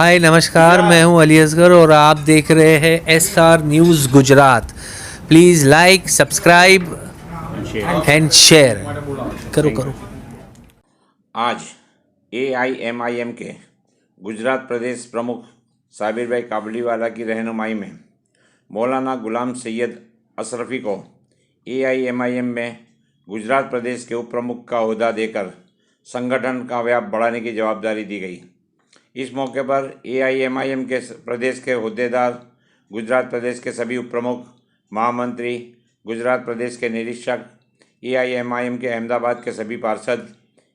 हाय नमस्कार, मैं हूं अली असगर और आप देख रहे हैं SR news Gujarat. Please like, subscribe and share करो। आज AIMIM के गुजरात प्रदेश प्रमुख साबिर भाई काबलीवाला की रहनुमाई में मौलाना गुलाम सैयद अशरफी को AIMIM में गुजरात प्रदेश के उप प्रमुख का ओहदा देकर संगठन का व्याप बढ़ाने की जवाबदारी दी गई। इस मौके पर AIMIM के प्रदेश के ओहदेदार, गुजरात प्रदेश के सभी उप प्रमुख, महामंत्री, गुजरात प्रदेश के निरीक्षक, AIMIM के अहमदाबाद के सभी पार्षद,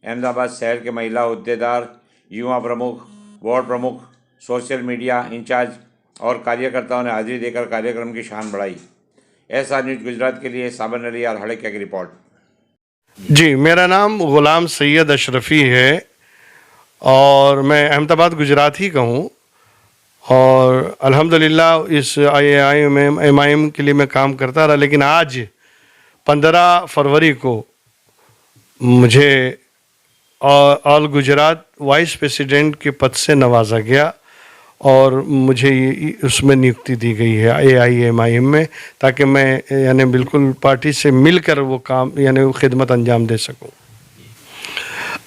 अहमदाबाद शहर के महिला ओहदेदार, युवा प्रमुख, वार्ड प्रमुख, सोशल मीडिया इंचार्ज और कार्यकर्ताओं ने हाजिरी देकर कार्यक्रम की शान बढ़ाई। SR न्यूज़ गुजरात के लिए साबर अली और हड़किया की रिपोर्ट। जी, मेरा नाम गुलाम सैयद अशरफी है और मैं अहमदाबाद गुजरात ही का हूँ और अल्हम्दुलिल्लाह इस AIMIM के लिए मैं काम करता रहा। लेकिन आज 15 फरवरी को मुझे ऑल गुजरात वाइस प्रेसिडेंट के पद से नवाजा गया और मुझे उसमें नियुक्ति दी गई है AIMIM में, ताकि मैं यानी बिल्कुल पार्टी से मिलकर वो काम यानी वो खिदमत अंजाम दे सकूं।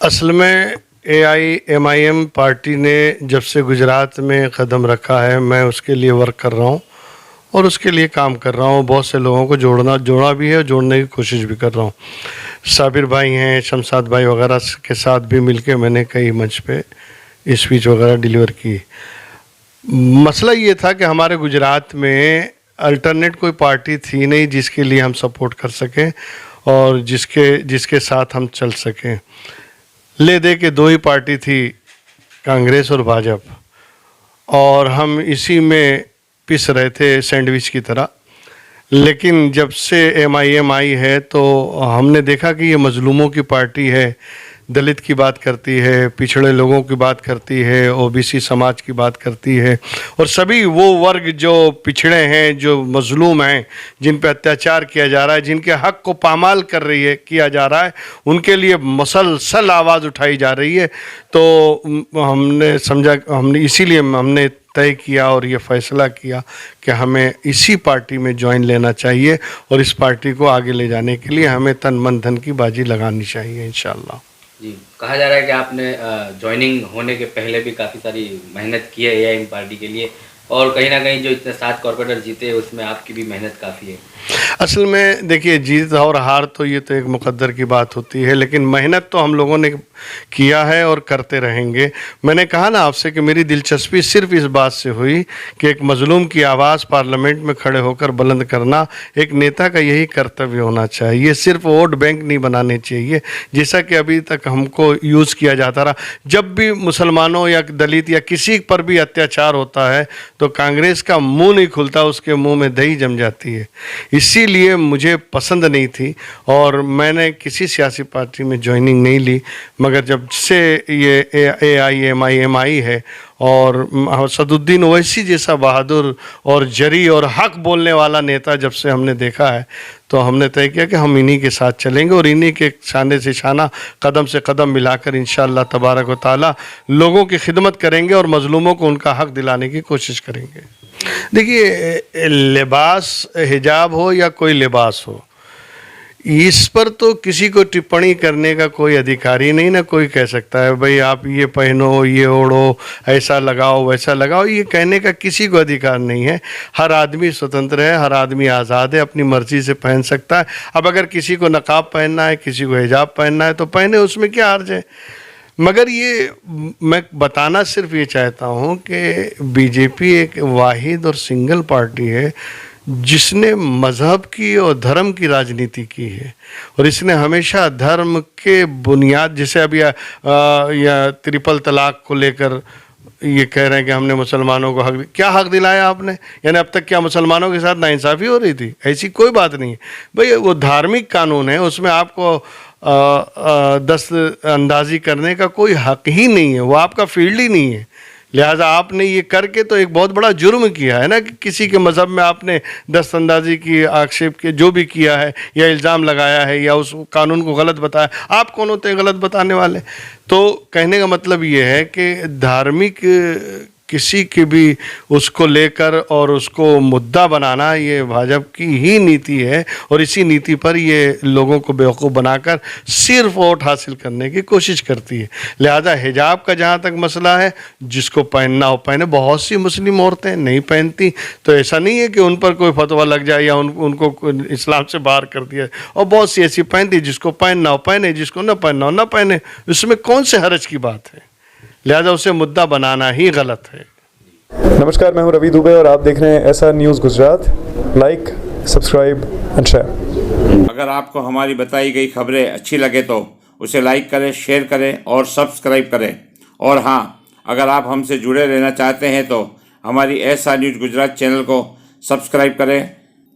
असल में AIMIM पार्टी ने जब से गुजरात में कदम रखा है, मैं उसके लिए वर्क कर रहा हूँ और उसके लिए काम कर रहा हूँ। बहुत से लोगों को जोड़ा भी है और जोड़ने की कोशिश भी कर रहा हूँ। साबिर भाई हैं, शमशाद भाई वगैरह के साथ भी मिलके मैंने कई मंच पे स्पीच वगैरह डिलीवर की। मसला ये था कि हमारे गुजरात में अल्टरनेट कोई पार्टी थी नहीं जिसके लिए हम सपोर्ट कर सकें और जिसके साथ हम चल सकें। ले दे के दो ही पार्टी थी, कांग्रेस और भाजपा, और हम इसी में पिस रहे थे सैंडविच की तरह। लेकिन जब से MIM आई है तो हमने देखा कि ये मजलूमों की पार्टी है, दलित की बात करती है, पिछड़े लोगों की बात करती है, OBC समाज की बात करती है और सभी वो वर्ग जो पिछड़े हैं, जो मजलूम हैं, जिन पे अत्याचार किया जा रहा है, जिनके हक को पामाल किया जा रहा है, उनके लिए मुसलसल आवाज़ उठाई जा रही है। तो हमने समझा, इसीलिए हमने तय किया और ये फ़ैसला किया कि हमें इसी पार्टी में ज्वाइन लेना चाहिए और इस पार्टी को आगे ले जाने के लिए हमें तन मन धन की बाजी लगानी चाहिए इंशाअल्लाह। जी, कहा जा रहा है कि आपने ज्वाइनिंग होने के पहले भी काफ़ी सारी मेहनत की है AIM पार्टी के लिए और कहीं ना कहीं जो इतने 7 कॉर्पोरेटर जीते उसमें आपकी भी मेहनत काफ़ी है। असल में देखिए, जीत और हार तो ये तो एक मुकद्दर की बात होती है, लेकिन मेहनत तो हम लोगों ने किया है और करते रहेंगे। मैंने कहा ना आपसे कि मेरी दिलचस्पी सिर्फ इस बात से हुई कि एक मजलूम की आवाज़ पार्लियामेंट में खड़े होकर बुलंद करना एक नेता का यही कर्तव्य होना चाहिए। सिर्फ वोट बैंक नहीं बनाने चाहिए, जैसा कि अभी तक हमको यूज़ किया जाता रहा। जब भी मुसलमानों या दलित या किसी पर भी अत्याचार होता है तो कांग्रेस का मुंह नहीं खुलता, उसके मुंह में दही जम जाती है। इसीलिए मुझे पसंद नहीं थी और मैंने किसी सियासी पार्टी में ज्वाइनिंग नहीं ली। मगर जब से ये AIMIM आई है और सदुद्दीन ओवैसी जैसा बहादुर और जरी और हक बोलने वाला नेता जब से हमने देखा है, तो हमने तय किया कि हम इन्हीं के साथ चलेंगे और इन्हीं के शाने से शाना, कदम से कदम मिलाकर इंशाअल्लाह तबारक व ताला लोगों की खिदमत करेंगे और मजलूमों को उनका हक दिलाने की कोशिश करेंगे। देखिए, लिबास हिजाब हो या कोई लिबास हो, इस पर तो किसी को टिप्पणी करने का कोई अधिकार ही नहीं ना। कोई कह सकता है भाई आप ये पहनो, ये ओढ़ो, ऐसा लगाओ, वैसा लगाओ, ये कहने का किसी को अधिकार नहीं है। हर आदमी स्वतंत्र है, हर आदमी आज़ाद है, अपनी मर्ज़ी से पहन सकता है। अब अगर किसी को नकाब पहनना है, किसी को हिजाब पहनना है तो पहने, उसमें क्या हर्ज है। मगर ये मैं बताना सिर्फ ये चाहता हूँ कि BJP एक वाहिद और सिंगल पार्टी है जिसने मज़हब की और धर्म की राजनीति की है और इसने हमेशा धर्म के बुनियाद, जैसे अभी या ट्रिपल तलाक को लेकर ये कह रहे हैं कि हमने मुसलमानों को क्या हक दिलाया आपने? यानी अब तक क्या मुसलमानों के साथ नाइंसाफ़ी हो रही थी? ऐसी कोई बात नहीं है भाई। वो धार्मिक कानून है, उसमें आपको दस्त अंदाज़ी करने का कोई हक ही नहीं है, वो आपका फील्ड ही नहीं है। लिहाजा आपने ये करके तो एक बहुत बड़ा जुर्म किया है ना कि किसी के मज़हब में आपने दस्तंदाजी की, आक्षेप के जो भी किया है या इल्ज़ाम लगाया है या उस कानून को गलत बताया। आप कौन होते हैं गलत बताने वाले? तो कहने का मतलब ये है कि धार्मिक किसी की भी उसको लेकर और उसको मुद्दा बनाना ये भाजपा की ही नीति है और इसी नीति पर ये लोगों को बेवकूफ़ बनाकर सिर्फ वोट हासिल करने की कोशिश करती है। लिहाजा हिजाब का जहाँ तक मसला है, जिसको पहनना हो पहने। बहुत सी मुस्लिम औरतें नहीं पहनती, तो ऐसा नहीं है कि उन पर कोई फतवा लग जाए या उनको इस्लाम से बाहर कर दिया। और बहुत सी ऐसी पहनती, जिसको पहनना हो पहने, जिसको न पहनना हो न पहने। इसमें कौन से हरज की बात है? लिहाजा उसे मुद्दा बनाना ही गलत है। नमस्कार, मैं हूं रवि दुबे और आप देख रहे हैं SR news Gujarat. Like, subscribe and share. अगर आपको हमारी बताई गई खबरें अच्छी लगे तो उसे लाइक करें, शेयर करें और सब्सक्राइब करें। और हाँ, अगर आप हमसे जुड़े रहना चाहते हैं तो हमारी SR न्यूज़ गुजरात चैनल को सब्सक्राइब करें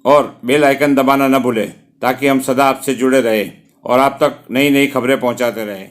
और बेल आइकन दबाना न भूलें, ताकि हम सदा आपसे जुड़े रहें और आप तक नई नई खबरें पहुंचाते रहें।